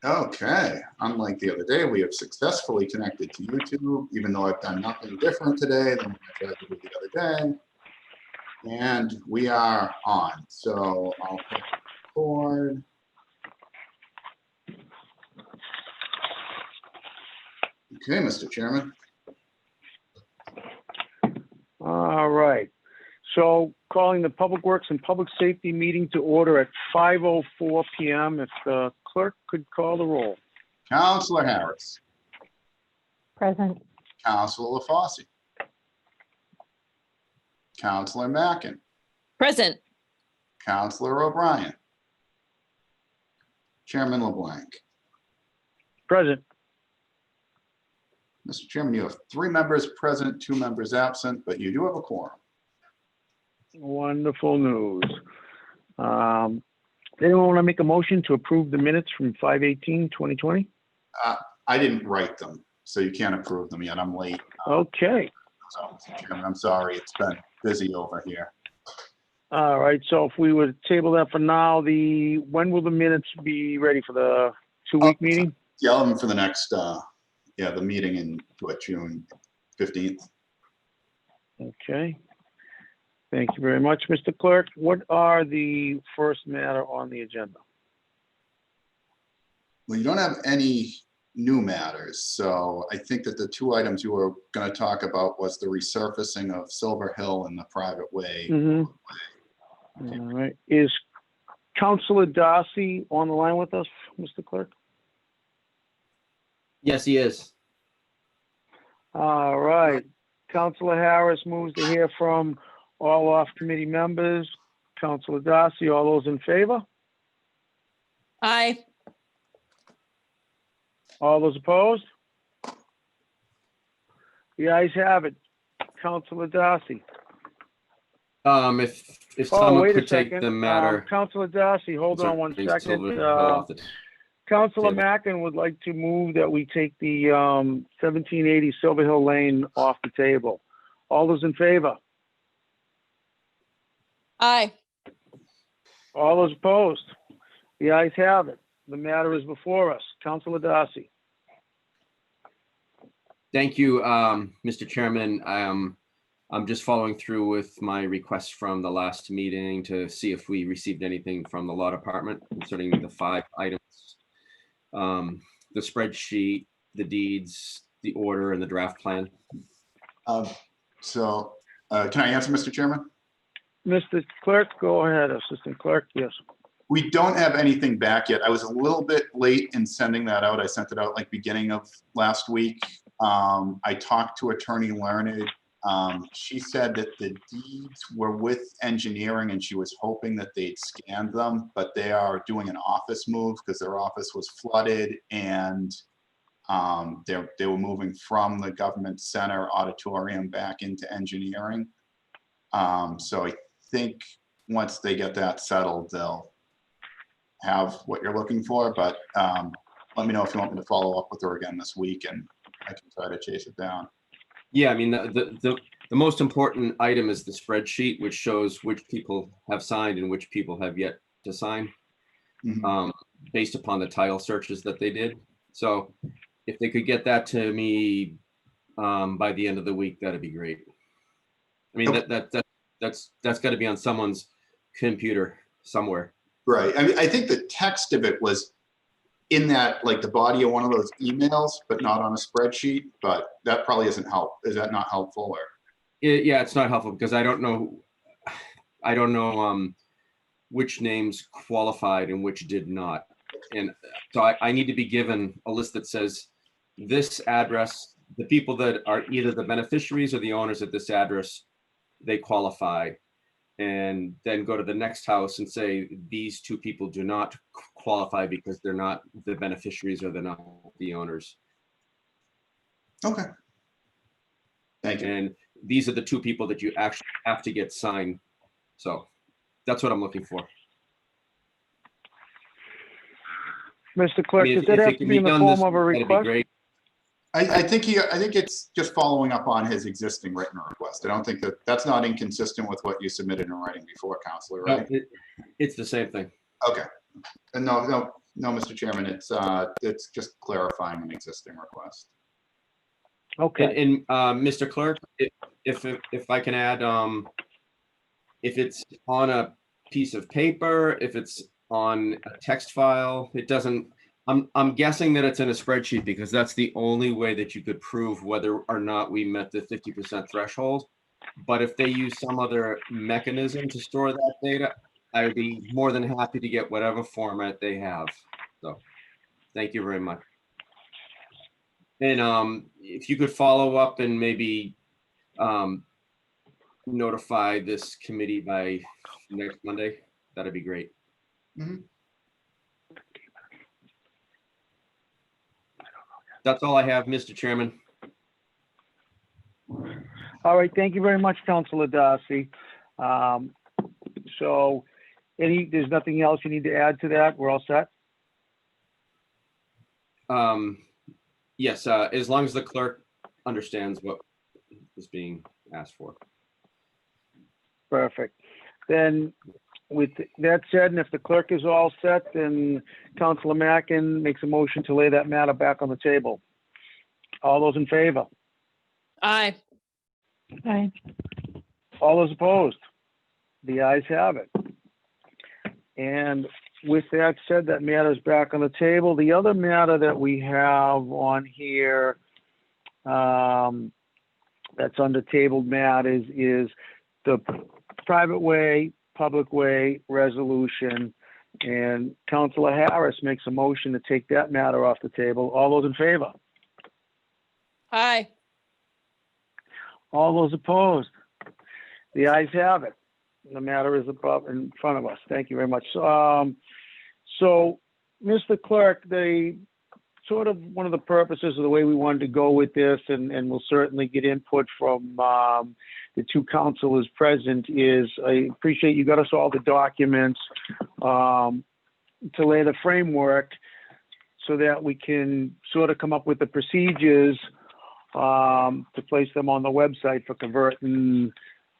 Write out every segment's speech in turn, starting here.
Okay, unlike the other day, we have successfully connected to YouTube, even though I've done nothing different today than I tried to do the other day. And we are on, so I'll hit record. Okay, Mr. Chairman. All right. So calling the Public Works and Public Safety meeting to order at 5:04 p.m. If the clerk could call the roll. Councilor Harris. Present. Councilor LaFosse. Councilor Mackin. Present. Councilor O'Brien. Chairman LeBlanc. Present. Mr. Chairman, you have 3 members present, 2 members absent, but you do have a quorum. Wonderful news. Anyone want to make a motion to approve the minutes from 5/18/2020? I didn't write them, so you can't approve them yet. I'm late. Okay. So, Mr. Chairman, I'm sorry. It's been busy over here. All right. So if we would table that for now, when will the minutes be ready for the 2-week meeting? Yeah, I'll have them for the next, the meeting in June 15th. Okay. Thank you very much, Mr. Clerk. What are the first matter on the agenda? Well, you don't have any new matters, so I think that the 2 items you were going to talk about was the resurfacing of Silver Hill and the private way. All right. Is Councilor Darcy on the line with us, Mr. Clerk? Yes, he is. All right. Councilor Harris moves to hear from all off-committee members. Councilor Darcy, all those in favor? Aye. All those opposed? The ayes have it. Councilor Darcy. If someone wait a could take second. the matter. Councilor Darcy, hold on one concerning second. Silver Hill off the Councilor table. Mackin would like to move that we take the 1780 Silver Hill Lane off the table. All those in favor? Aye. All those opposed? The ayes have it. The matter is before us. Councilor Darcy. Thank you, Mr. Chairman. I'm just following through with my request from the last meeting to see if we received anything from the law department concerning the 5 items. The spreadsheet, the deeds, the order, and the draft plan. Can I answer, Mr. Chairman? Mr. Clerk, go ahead. Assistant Clerk, yes. We don't have anything back yet. I was a little bit late in sending that out. I sent it out like beginning of last week. I talked to Attorney Learned. She said that the deeds were with engineering and she was hoping that they'd scanned them, but they are doing an office move because their office was flooded and they were moving from the government center auditorium back into engineering. So I think once they get that settled, they'll have what you're looking for, but let me know if you want me to follow up with her again this week and I can try to chase it down. Yeah, I mean, the most important item is the spreadsheet, which shows which people have signed and which people have yet to sign, based upon the title searches that they did. So if they could get that to me by the end of the week, that'd be great. I mean, that's got to be on someone's computer somewhere. Right. I mean, I think the text of it was in that, like the body of one of those emails, but not on a spreadsheet, but that probably isn't help. Is that not helpful or? Yeah, it's not helpful because I don't know which names qualified and which did not. And so I need to be given a list that says this address, the people that are either the beneficiaries or the owners of this address, they qualify. And then go to the next house and say, these 2 people do not qualify because they're not the beneficiaries or they're not the owners. Okay. Thank you. And these are the 2 people that you actually have to get signed. So that's what I'm looking for. Mr. Clerk, I mean, does that have to be in the form of a that'd be request? great. I think it's just following up on his existing written request. I don't think that's not inconsistent with what you submitted in writing before, Counselor, right? No, it's the same thing. Okay. And no, No, Mr. Chairman, it's just clarifying an existing request. Okay, And Mr. Clerk, if I can add, if it's on a piece of paper, if it's on a text file, it doesn't, I'm guessing that it's in a spreadsheet because that's the only way that you could prove whether or not we met the 50% threshold. But if they use some other mechanism to store that data, I would be more than happy to get whatever format they have. So, thank you very much. And if you could follow up and maybe notify this committee by next Monday, that'd be great. Mhm. That's all I have, Mr. Chairman. all right, thank you very much, Councilor Darcy. So, there's nothing else you need to add to that? We're all set? Yes, as long as the clerk understands what is being asked for. Perfect. Then, with that said, and if the clerk is all set, then Councilor Mackin makes a motion to lay that matter back on the table. All those in favor? Aye. Aye. All those opposed? The ayes have it. And with that said, that matter is back on the table. The other matter that we have on here, that's under tabled matters, is the private way, public way resolution. And Councilor Harris makes a motion to take that matter off the table. All those in favor? Aye. All those opposed? The ayes have it. The matter is above in front of us. Thank you very much. So, Mr. Clerk, one of the purposes of the way we wanted to go with this, and we'll certainly get input from the two councilors present, is I appreciate you got us all the documents to lay the framework so that we can sort of come up with the procedures to place them on the website for converting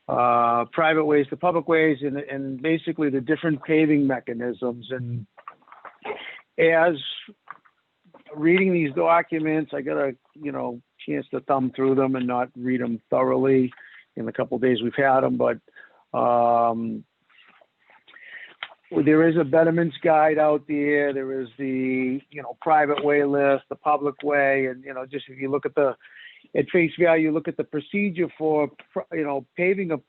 private ways to public ways, and basically the different paving mechanisms. And as reading these documents, I got a chance to thumb through them and not read them thoroughly in the couple of days we've had them, but there is a betterments guide out there. There is the private way list, the public way, and just if you look at at face value, look at the procedure for paving a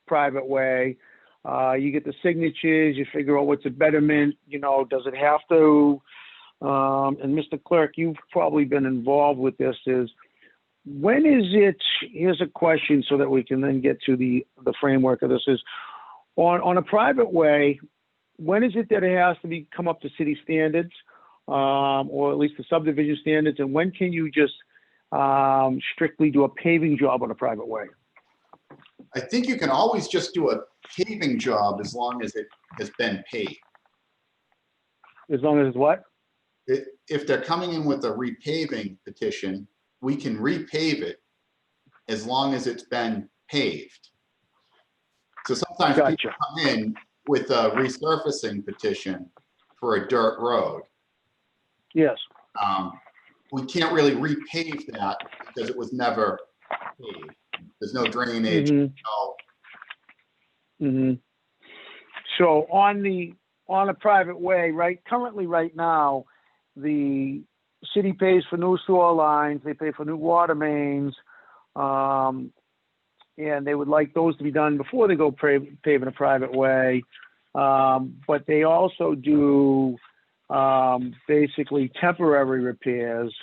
private way. You get the signatures. You figure out what's a betterment. Does it have to? And Mr. Clerk, you've probably been involved with this. When is it? Here's a question so that we can then get to the framework of this. Is on a private way, when is it that it has to come up to city standards, or at least the subdivision standards, and when can you just strictly do a paving job on a private way? I think you can always just do a paving job as long as it has been paved. As long as it's what? If they're coming in with a repaving petition, we can repave it as long as it's been paved. So sometimes Gotcha. people come in with a resurfacing petition for a dirt road. Yes. We can't really repave that because it was never paved. There's no drainage. Mm-hmm. No. Mm-hmm. So on a private way, currently right now, the city pays for new sewer lines, they pay for new water mains, and they would like those to be done before they go paving a private way. But they also do basically temporary repairs,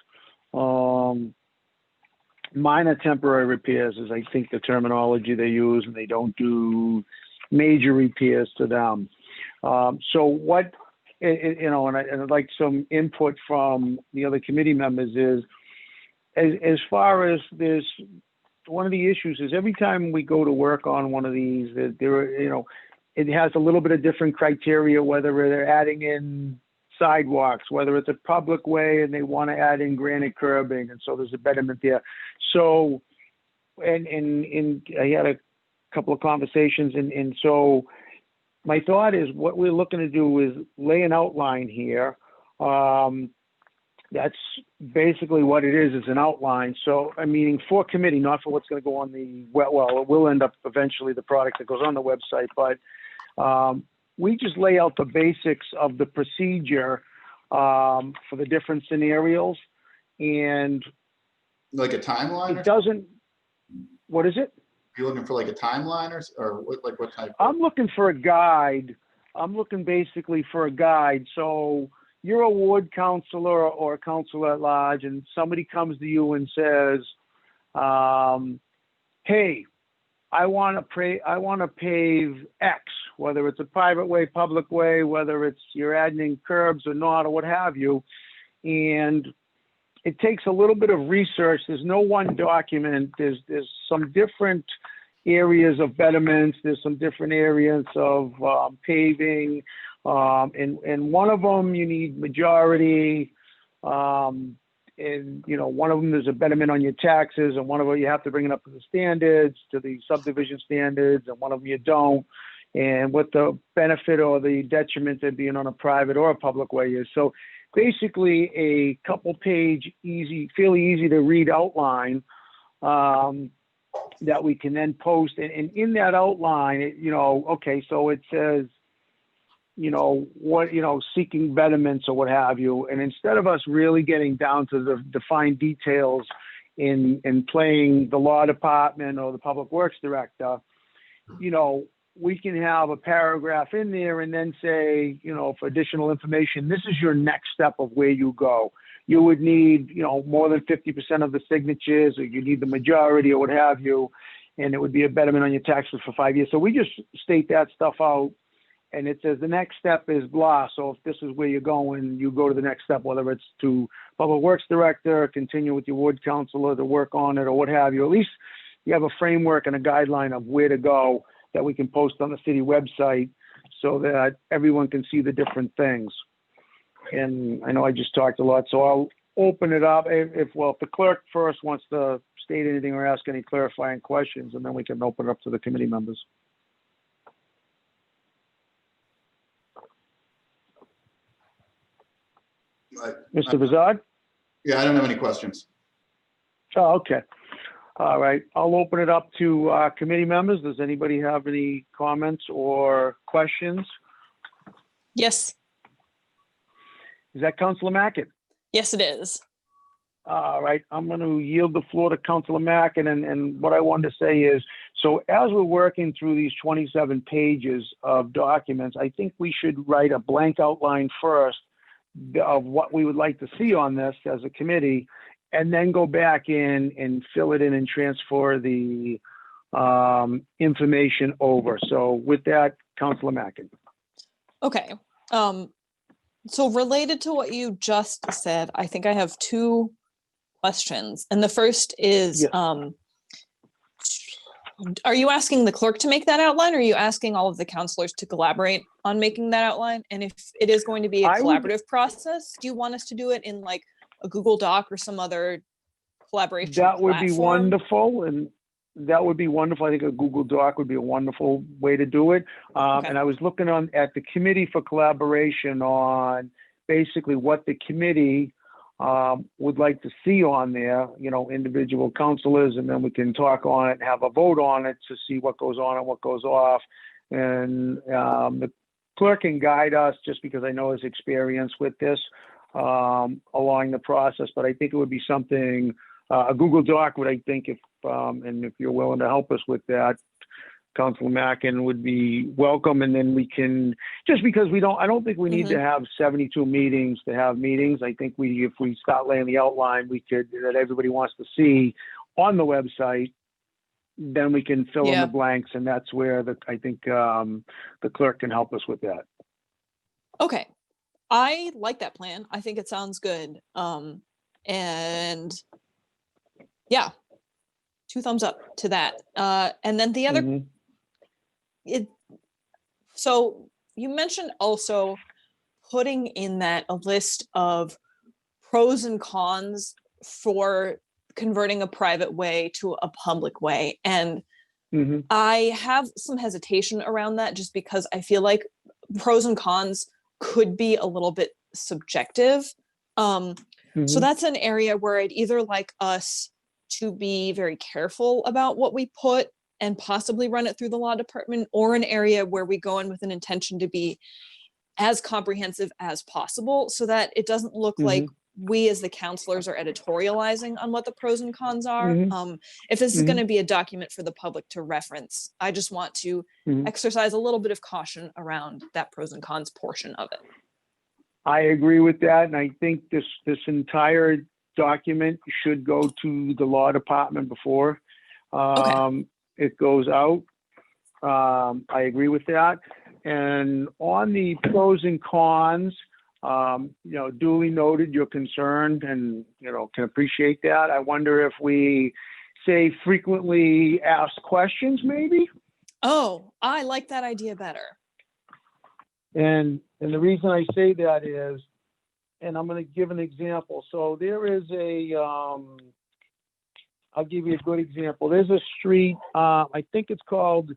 minor temporary repairs is I think the terminology they use, and they don't do major repairs to them. So what, and I'd like some input from the other committee members is, as far as this, one of the issues is every time we go to work on one of these, that it has a little bit of different criteria, whether they're adding in sidewalks, whether it's a public way and they want to add in granite curbing, and so there's a betterment there. So, and I had a couple of conversations, and so my thought is what we're looking to do is lay an outline here That's basically what it is an outline. So, I mean, for committee, not for what's going to go on the, well, it will end up eventually the product that goes on the website, but we just lay out the basics of the procedure for the different scenarios. And Like a timeline? it doesn't, what is it? Are you looking for like a timeline or what, like what type? I'm looking for a guide. I'm looking basically for a guide. So you're a ward counselor or a counselor at large, and somebody comes to you and says, hey, I want to pave X, whether it's a private way, public way, whether it's you're adding in curbs or not, or what have you. And it takes a little bit of research. There's no one document. There's some different areas of betterments. There's some different areas of paving. And one of them you need majority. And, you know, one of them there's a betterment on your taxes, and one of them you have to bring it up to the standards, to the subdivision standards, and one of them you don't. And what the benefit or the detriment of being on a private or a public way is. So basically a couple page, fairly easy to read outline that we can then post. And in that outline, you know, okay, so it says, you know, what, you know, seeking betterments or what have you. And instead of us really getting down to the defined details in playing the law department or the public works director, you know, we can have a paragraph in there and then say, you know, for additional information, this is your next step of where you go. You would need, you know, more than 50% of the signatures, or you need the majority or what have you, and it would be a betterment on your taxes for 5 years. So we just state that stuff out, and it says the next step is blah. So if this is where you're going, you go to the next step, whether it's to public works director, continue with your ward counselor to work on it or what have you. At least you have a framework and a guideline of where to go that we can post on the city website so that everyone can see the different things. And I know I just talked a lot, so I'll open it up. If the clerk first wants to state anything or ask any clarifying questions, and then we can open it up to the committee members. Mr. Bazard? Yeah, I don't have any questions. Oh, okay. All right, I'll open it up to committee members. Does anybody have any comments or questions? Yes. Is that Councilor Mackin? Yes, it is. All right, I'm going to yield the floor to Councilor Mackin, and what I wanted to say is, so as we're working through these 27 pages of documents, I think we should write a blank outline first of what we would like to see on this as a committee, and then go back in and fill it in and transfer the information over. So with that, Councilor Mackin. Okay. So related to what you just said, I think I have two questions. And the first is, Yes. Are you asking the clerk to make that outline, or are you asking all of the counselors to collaborate on making that outline? And if it is going to be a collaborative process, do you want us to do it in like a Google Doc or some other collaboration That would be platform? wonderful, and that would be wonderful. I think a Google Doc would be a wonderful way to do it. Okay. And I was looking at the committee for collaboration on basically what the committee would like to see on there, you know, individual counselors, and then we can talk on it and have a vote on it to see what goes on and what goes off. And the clerk can guide us, just because I know his experience with this along the process. But I think it would be something, a Google Doc would, I think, and if you're willing to help us with that, Councilor Mackin, would be welcome. And then we can, just because I don't think we need to have 72 meetings to have meetings. I think if we start laying the outline, that everybody wants to see on the website, then we can fill in the blanks. And that's where I think the clerk can help us with that. Okay. I like that plan. I think it sounds good. And yeah, 2 thumbs up to that. And then the other, so you mentioned also putting in that a list of pros and cons for converting a private way to a public way. And I have some hesitation around that, just because I feel like pros and cons could be a little bit subjective. So Mhm. that's an area where I'd either like us to be very careful about what we put and possibly run it through the law department, or an area where we go in with an intention to be as comprehensive as possible so that it doesn't look like we as the counselors are editorializing on what the pros and cons are. Mhm. If this is Mhm. going to be a document for the public to reference, I just want to Mhm. exercise a little bit of caution around that pros and cons portion of it. I agree with that, and I think this entire document should go to the law department before it goes out. I agree with that. And on the pros and cons, duly noted your concern, and can appreciate that. I wonder if we say frequently asked questions, maybe. Oh, I like that idea better. And the reason I say that is, and I'm going to give an example. So there is I'll give you a good example. There's a street, I think it's called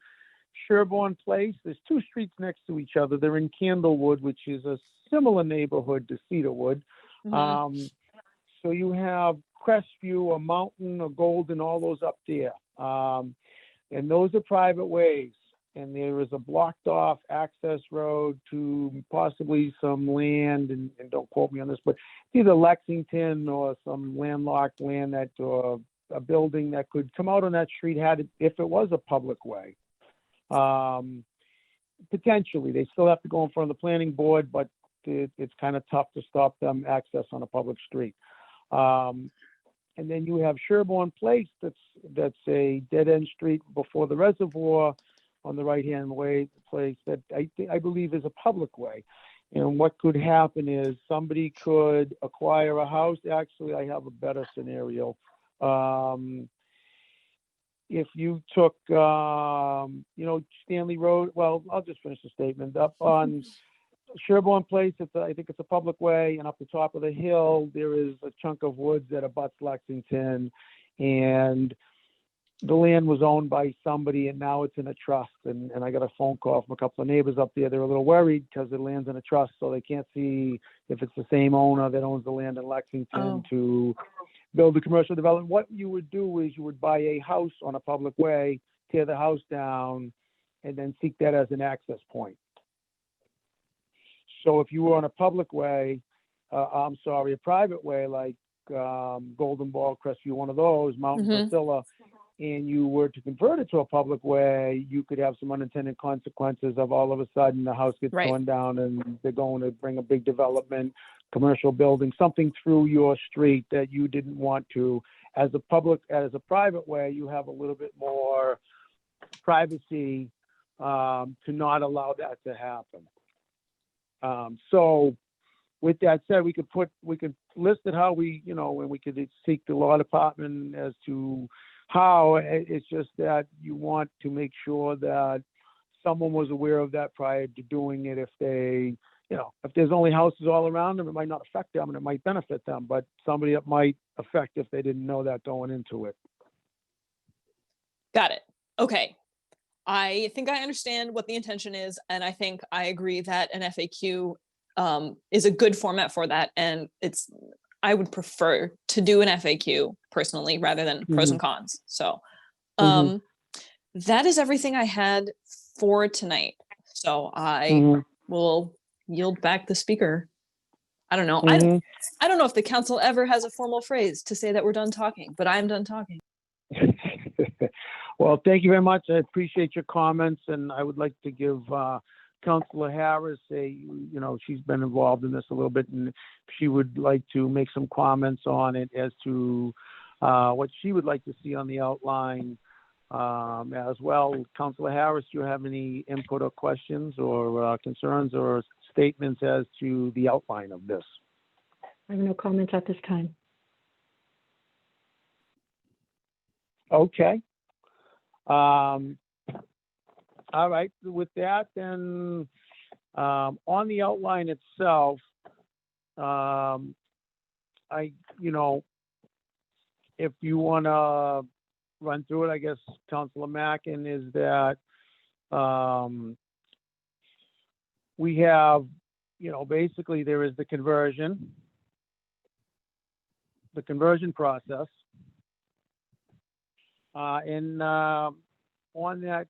Sherborne Place. There's two streets next to each other. They're in Candlewood, which is a similar neighborhood to Cedarwood. So you have Crestview, or Mountain, or Golden, all those up there. And those are private ways. And there is a blocked off access road to possibly some land, and don't quote me on this, but it's either Lexington or some landlocked land that, or a building that could come out on that street if it was a public way. Potentially, they still have to go in front of the planning board, but it's kind of tough to stop them access on a public street. And then you have Sherborne Place, that's a dead end street before the reservoir on the right-hand way place that I believe is a public way. And what could happen is somebody could acquire a house. Actually, I have a better scenario. If you took, Stanley Road, well, I'll just finish the statement. Up on Sherborne Place, I think it's a public way, and up the top of the hill, there is a chunk of woods that abuts Lexington, and the land was owned by somebody, and now it's in a trust. And I got a phone call from a couple of neighbors up there. They're a little worried because the land's in a trust, so they can't see if it's the same owner that owns the land in Lexington to build a commercial development. What you would do is you would buy a house on a public way, tear the house down, and then seek that as an access point. So if you were on a public way, a private way, like Golden Ball, Crestview, one of those, Mountain, Priscilla, and you were to convert it to a public way, you could have some unintended consequences of all of a sudden the house gets torn down and they're going to bring a big development, commercial building, something through your street that you didn't want to. As a private way, you have a little bit more privacy to not allow that to happen. So with that said, we could list it how we, and we could seek the law department as to how. It's just that you want to make sure that someone was aware of that prior to doing it. If they, if there's only houses all around them, it might not affect them and it might benefit them, but somebody it might affect if they didn't know that going into it. Got it. Okay. I think I understand what the intention is, and I think I agree that an FAQ is a good format for that. And I would prefer to do an FAQ personally rather than pros and cons. So that is everything I had for tonight. So I will yield back the speaker. I don't know. I don't know if the council ever has a formal phrase to say that we're done talking, but I'm done talking. Well, thank you very much. I appreciate your comments, and I would like to give Councilor Harris she's been involved in this a little bit, and she would like to make some comments on it as to what she would like to see on the outline as well. Councilor Harris, do you have any input or questions or concerns or statements as to the outline of this? I have no comments at this time. Okay. All right. With that, then on the outline itself, if you want to run through it, I guess Councilor Mackin, is that we have basically there is the conversion process. And on that,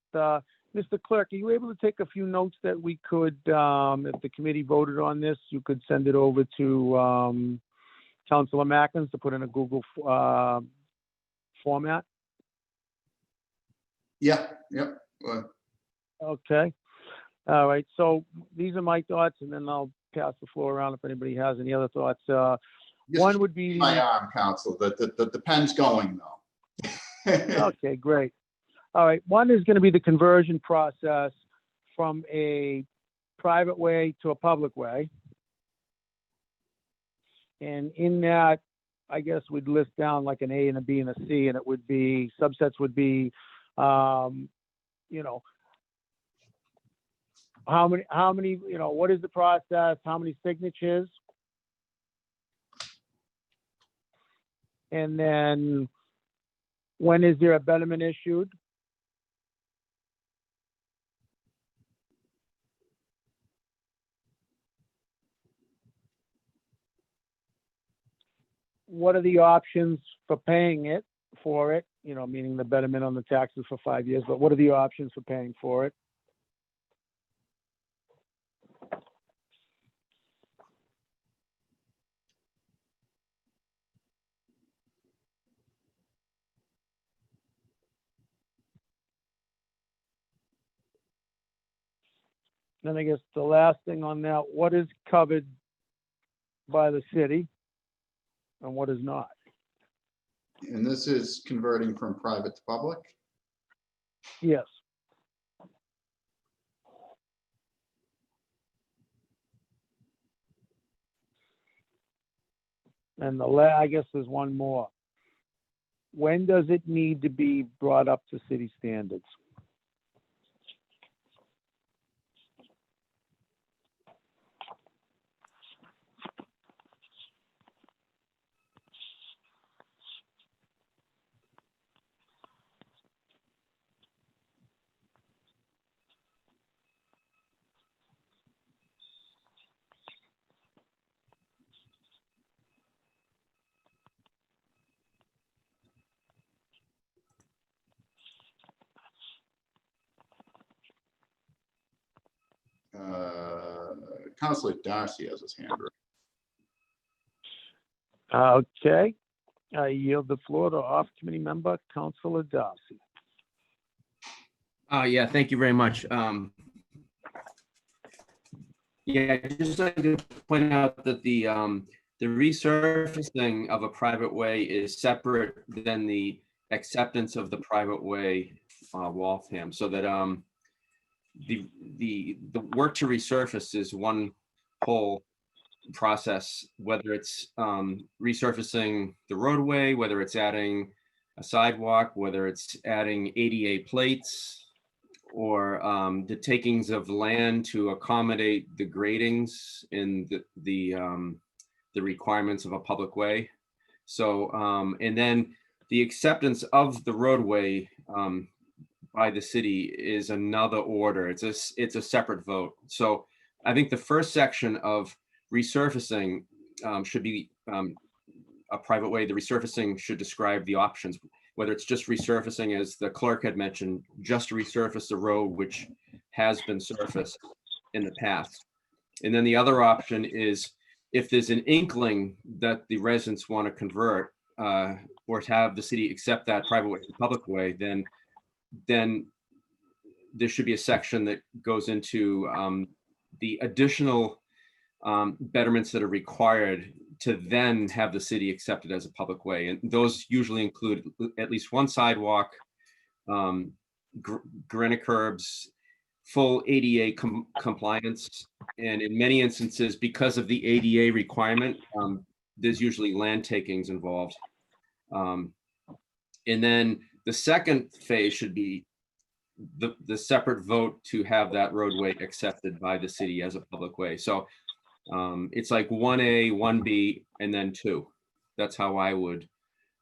Mr. Clerk, are you able to take a few notes that we could, if the committee voted on this, you could send it over to Councilor Mackins to put in a Google format? Yeah, Okay. All right. So these are my thoughts, and then I'll pass the floor around if anybody has any other thoughts. Just One would be. my arm, Council. The pen's going though. Okay, great. All right. One is going to be the conversion process from a private way to a public way. And in that, I guess we'd list down like an A and a B and a C, and it would be, subsets would be, how many, what is the process? How many signatures? And then when is there a betterment issued? What are the options for paying for it? Meaning the betterment on the taxes for 5 years, but what are the options for paying for it? Then I guess the last thing on that, what is covered by the city and what is not? And this is converting from private to public? Yes. And I guess there's one more. When does it need to be brought up to city standards? Councilor Darcy has his hand raised. Okay. I yield the floor to off-committee member, Councilor Darcy. Yeah, thank you very much. Yeah, I'd just like to point out that the resurfacing of a private way is separate than the acceptance of the private way Waltham, so that the work to resurface is one whole process, whether it's resurfacing the roadway, whether it's adding a sidewalk, whether it's adding ADA plates, or the takings of land to accommodate the gradings in the requirements of a public way. So, and then the acceptance of the roadway by the city is another order. It's a separate vote. So I think the first section of resurfacing should be a private way. The resurfacing should describe the options, whether it's just resurfacing, as the clerk had mentioned, just to resurface the road which has been surfaced in the past. And then the other option is if there's an inkling that the residents want to convert or to have the city accept that private way to public way, then there should be a section that goes into the additional betterments that are required to then have the city accept it as a public way. And those usually include at least one sidewalk, granite curbs, full ADA compliance. And in many instances, because of the ADA requirement, there's usually land takings involved. And then the second phase should be the separate vote to have that roadway accepted by the city as a public way. So it's like 1A, 1B, and then 2. That's how I would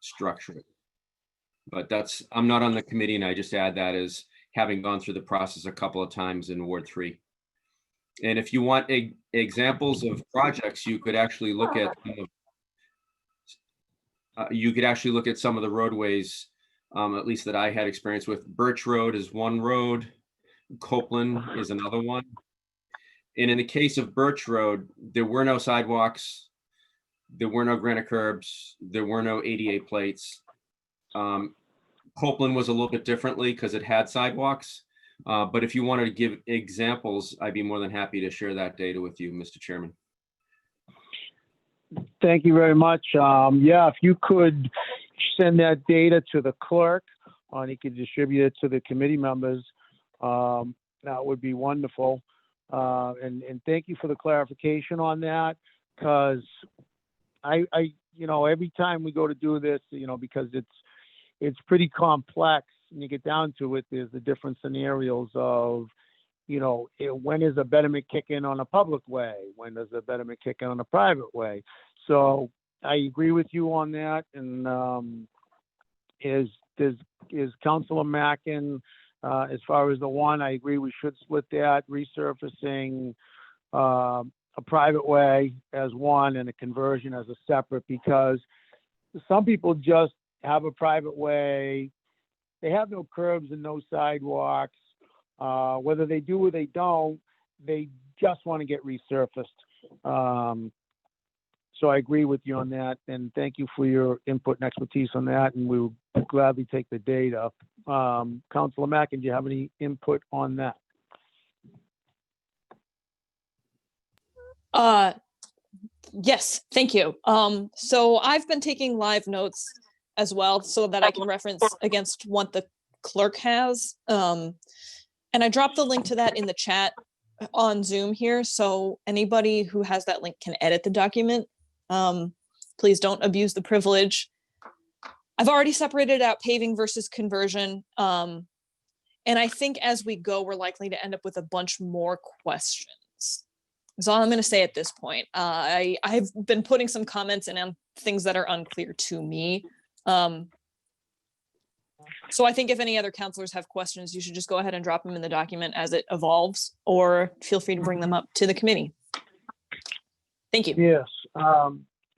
structure it. But I'm not on the committee, and I just add that as having gone through the process a couple of times in Ward 3. And if you want examples of projects, you could actually look at some of the roadways, at least that I had experience with. Birch Road is one road. Copeland is another one. And in the case of Birch Road, there were no sidewalks. There were no granite curbs. There were no ADA plates. Copeland was a little bit differently because it had sidewalks. But if you wanted to give examples, I'd be more than happy to share that data with you, Mr. Chairman. Thank you very much. Yeah, if you could send that data to the clerk, and he could distribute it to the committee members, that would be wonderful. And thank you for the clarification on that, because I, every time we go to do this, because it's pretty complex, and you get down to it, there's the different scenarios of, when is a betterment kick in on a public way? When does a betterment kick in on a private way? So I agree with you on that. And is Councilor Mackin, as far as the one, I agree we should split that, resurfacing a private way as one and a conversion as a separate, because some people just have a private way. They have no curbs and no sidewalks. Whether they do or they don't, they just want to get resurfaced. So I agree with you on that, and thank you for your input and expertise on that, and we'll gladly take the data. Councilor Mackin, do you have any input on that? Yes, thank you. So I've been taking live notes as well so that I can reference against what the clerk has. And I dropped the link to that in the chat on Zoom here. So anybody who has that link can edit the document. Please don't abuse the privilege. I've already separated out paving versus conversion. And I think as we go, we're likely to end up with a bunch more questions. That's all I'm going to say at this point. I've been putting some comments in on things that are unclear to me. So I think if any other counselors have questions, you should just go ahead and drop them in the document as it evolves, or feel free to bring them up to the committee. Thank you. Yes,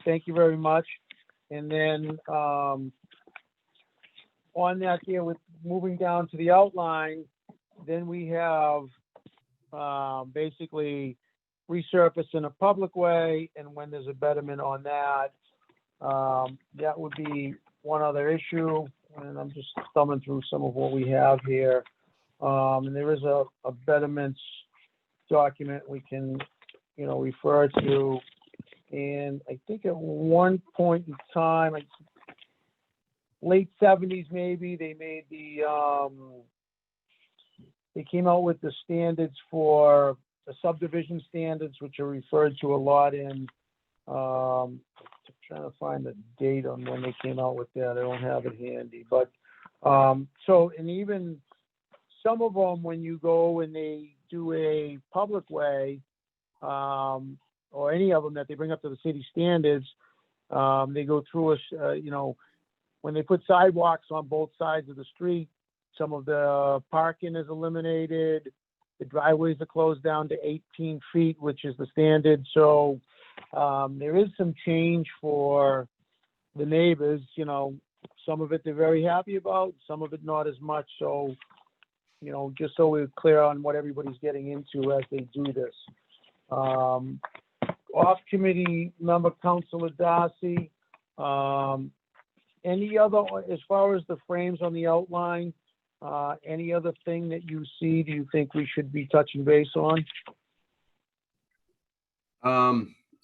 thank you very much. And then on that here, with moving down to the outline, then we have basically resurface in a public way, and when there's a betterment on that, that would be one other issue. And I'm just thumbing through some of what we have here. And there is a betterments document we can, refer to. And I think at one point in time, like late 70s maybe, they made they came out with the standards for the subdivision standards, which are referred to a lot in, I'm trying to find the date on when they came out with that. I don't have it handy, but so, and even some of them, when you go and they do a public way, or any of them that they bring up to the city standards, they go through us, when they put sidewalks on both sides of the street, some of the parking is eliminated. The driveways are closed down to 18 feet, which is the standard. So there is some change for the neighbors, some of it they're very happy about, some of it not as much. So, just so we're clear on what everybody's getting into as they do this. Off committee member, Councilor Darcy, any other, as far as the frames on the outline, any other thing that you see, do you think we should be touching base on?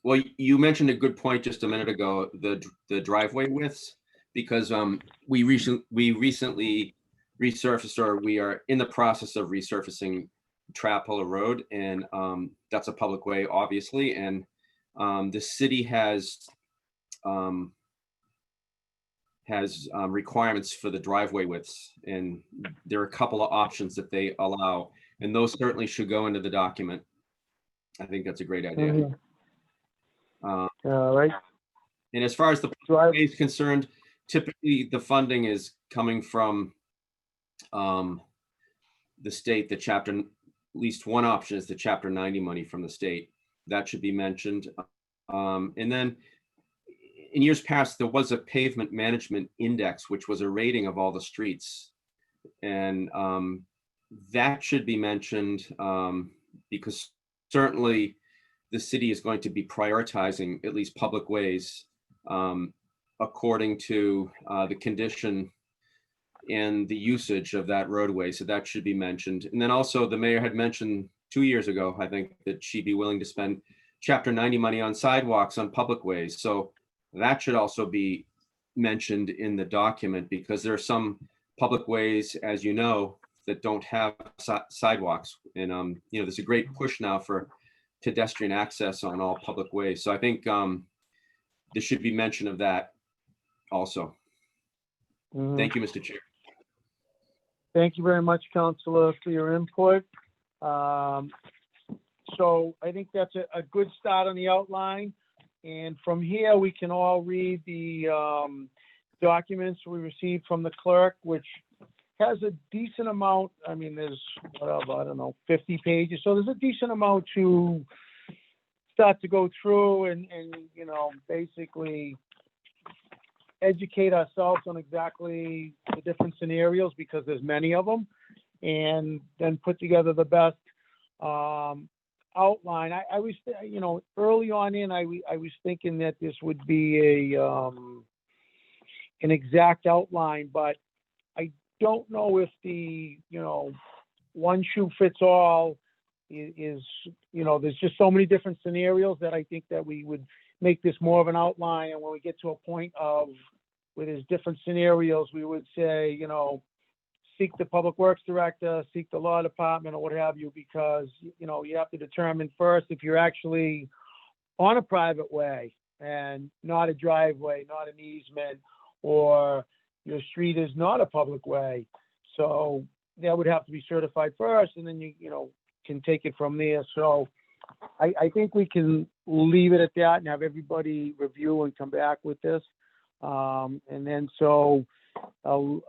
Well, you mentioned a good point just a minute ago, the driveway widths, because we recently resurfaced, or we are in the process of resurfacing Trapolo Road, and that's a public way, obviously, and the city has requirements for the driveway widths, and there are a couple of options that they allow, and those certainly should go into the document. I think that's a great idea. Mm-hmm. All right. And as far as the public way is concerned, typically the funding is coming from the state, the chapter least one option is the Chapter 90 money from the state. That should be mentioned. And then in years past, there was a pavement management index, which was a rating of all the streets. And that should be mentioned because certainly the city is going to be prioritizing at least public ways according to the condition and the usage of that roadway. So that should be mentioned. And then also the mayor had mentioned 2 years ago, I think, that she'd be willing to spend Chapter 90 money on sidewalks on public ways. So that should also be mentioned in the document because there are some public ways, as you know, that don't have sidewalks. And, you know, there's a great push now for pedestrian access on all public ways. So I think there should be mention of that also. Mhm. Thank you, Mr. Chair. Thank you very much, Counselor, for your input. So I think that's a good start on the outline. And from here, we can all read the documents we received from the clerk, which has a decent amount. I mean, there's, whatever, I don't know, 50 pages. So there's a decent amount to start to go through and you know, basically educate ourselves on exactly the different scenarios because there's many of them, and then put together the best outline. I was, you know, early on in, I was thinking that this would be an exact outline, but I don't know if the, you know, one shoe fits all is, you know, there's just so many different scenarios that I think that we would make this more of an outline. And when we get to a point of where there's different scenarios, we would say, you know, seek the public works director, seek the law department, or what have you, because, you know, you have to determine first if you're actually on a private way and not a driveway, not an easement, or your street is not a public way. So that would have to be certified first, and then you know, can take it from there. So I think we can leave it at that and have everybody review and come back with this. And then so I'll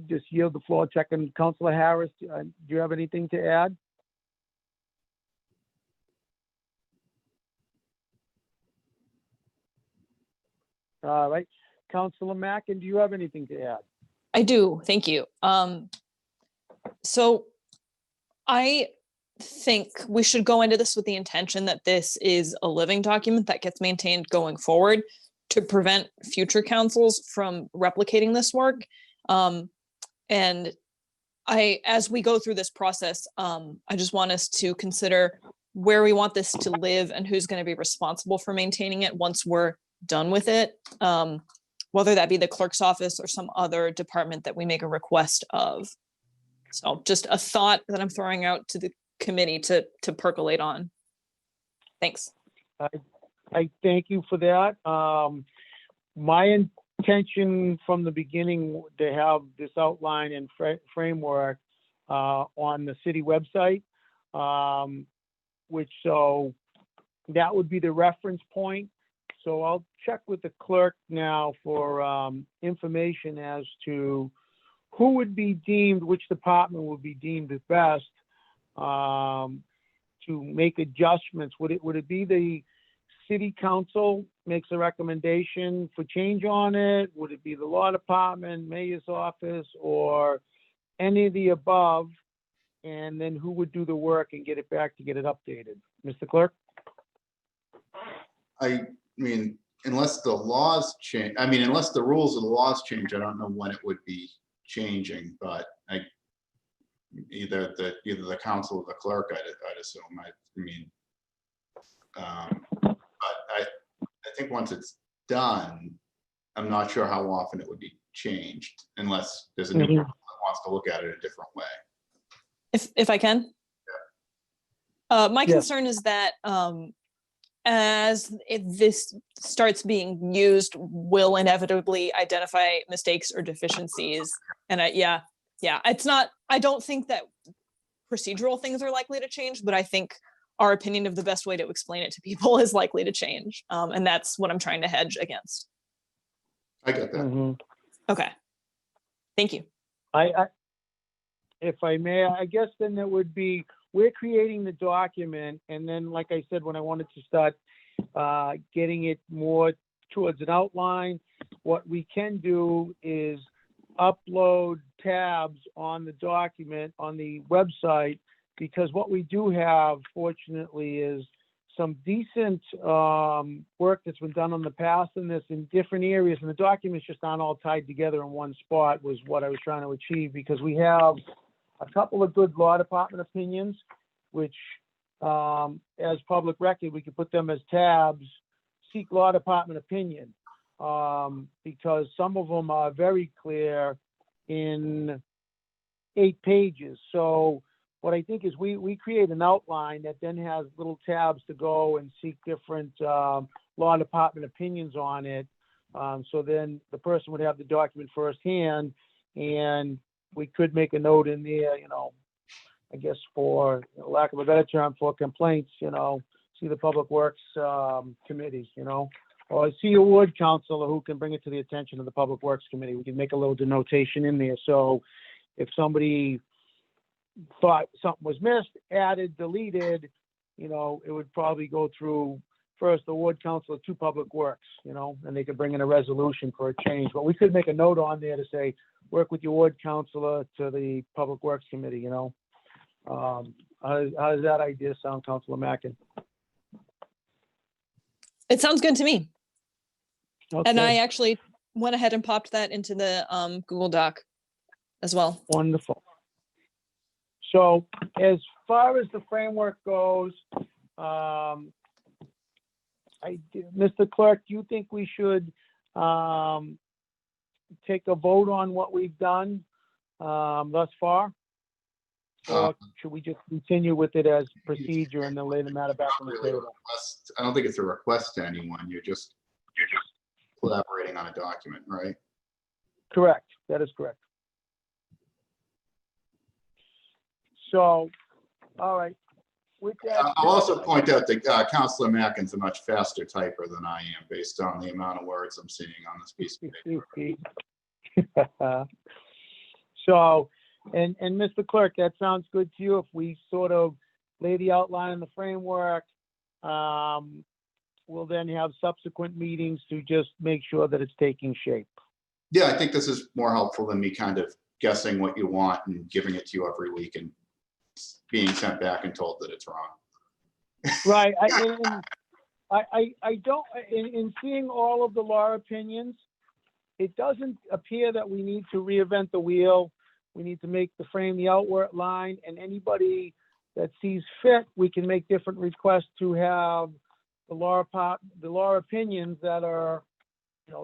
just yield the floor, checking. Councilor Harris, do you have anything to add? All right. Councilor Mackin, do you have anything to add? I do, thank you. So I think we should go into this with the intention that this is a living document that gets maintained going forward to prevent future councils from replicating this work. And as we go through this process, I just want us to consider where we want this to live and who's going to be responsible for maintaining it once we're done with it. Whether that be the clerk's office or some other department that we make a request of. So just a thought that I'm throwing out to the committee to percolate on. Thanks. I thank you for that. My intention from the beginning to have this outline and framework on the city website, which so that would be the reference point. So I'll check with the clerk now for information as to who would be deemed, which department would be deemed as best to make adjustments. Would it be the city council makes a recommendation for change on it? Would it be the law department, mayor's office, or any of the above? And then who would do the work and get it back to get it updated? Mr. Clerk? I mean, unless the laws change, I mean, unless the rules of the laws change, I don't know when it would be changing, but either the council or the clerk, I'd assume. But I think once it's done, I'm not sure how often it would be changed unless there's a new person that wants to look at it a different way. If I can? Yeah. My Yes. concern is that as this starts being used, will inevitably identify mistakes or deficiencies. And it's not, I don't think that procedural things are likely to change, but I think our opinion of the best way to explain it to people is likely to change. And that's what I'm trying to hedge against. I get that. Mm-hmm. Okay. Thank you. If I may, I guess then it would be, we're creating the document, and then, like I said, when I wanted to start getting it more towards an outline, what we can do is upload tabs on the document on the website, because what we do have, fortunately, is some decent work that's been done in the past in this in different areas, and the documents just aren't all tied together in one spot, was what I was trying to achieve, because we have a couple of good law department opinions, which as public record, we could put them as tabs, seek law department opinion, because some of them are very clear in 8 pages. So what I think is we create an outline that then has little tabs to go and seek different law department opinions on it. So then the person would have the document firsthand, and we could make a note in there, I guess for lack of a better term, for complaints, see the Public Works Committee, or see a ward counselor who can bring it to the attention of the Public Works Committee. We can make a little denotation in there. So if somebody thought something was missed, added, deleted, it would probably go through first the ward counselor to Public Works, and they could bring in a resolution for a change. But we could make a note on there to say, work with your ward counselor to the Public Works Committee, How does that idea sound, Councilor Mackin? It sounds good to me. And Okay, I actually went ahead and popped that into the Google Doc as well. wonderful. So as far as the framework goes, Mr. Clerk, do you think we should take a vote on what we've done thus far? Or should we just continue with it as procedure and then lay the matter back on the table? I don't think it's a request to anyone. You're just collaborating on a document, right? Correct. That is correct. So, all right. With that, I'll also point out that Councilor Mackin's a much faster typer than I am, based on the amount of words I'm seeing on this piece of paper. So, and Mr. Clerk, that sounds good to you. If we sort of lay the outline in the framework, we'll then have subsequent meetings to just make sure that it's taking shape. Yeah, I think this is more helpful than me kind of guessing what you want and giving it to you every week and being sent back and told that it's wrong. Right. I don't, in seeing all of the law opinions, it doesn't appear that we need to reinvent the wheel. We need to make the frame the outline, and anybody that sees fit, we can make different requests to have the law opinions that are,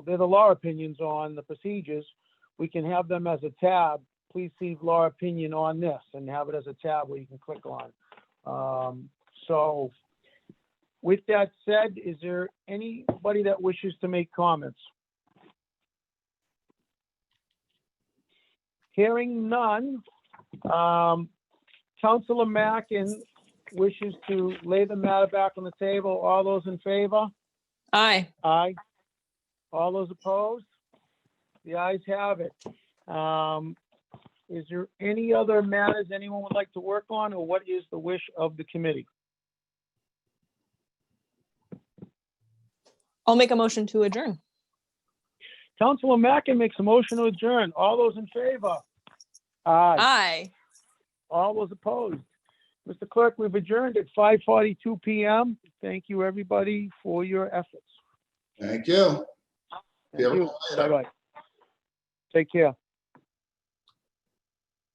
they're the law opinions on the procedures. We can have them as a tab. Please see law opinion on this, and have it as a tab where you can click on. So with that said, is there anybody that wishes to make comments? Hearing none, Councilor Mackin wishes to lay the matter back on the table. All those in favor? Aye. Aye. All those opposed? The ayes have it. Is there any other matters anyone would like to work on, or what is the wish of the committee? I'll make a motion to adjourn. Councilor Mackin makes a motion to adjourn. All those in favor? Aye. Aye. All those opposed? Mr. Clerk, we've adjourned at 5:42 PM. Thank you, everybody, for your efforts. Thank you. Thank you. Bye-bye. Take care.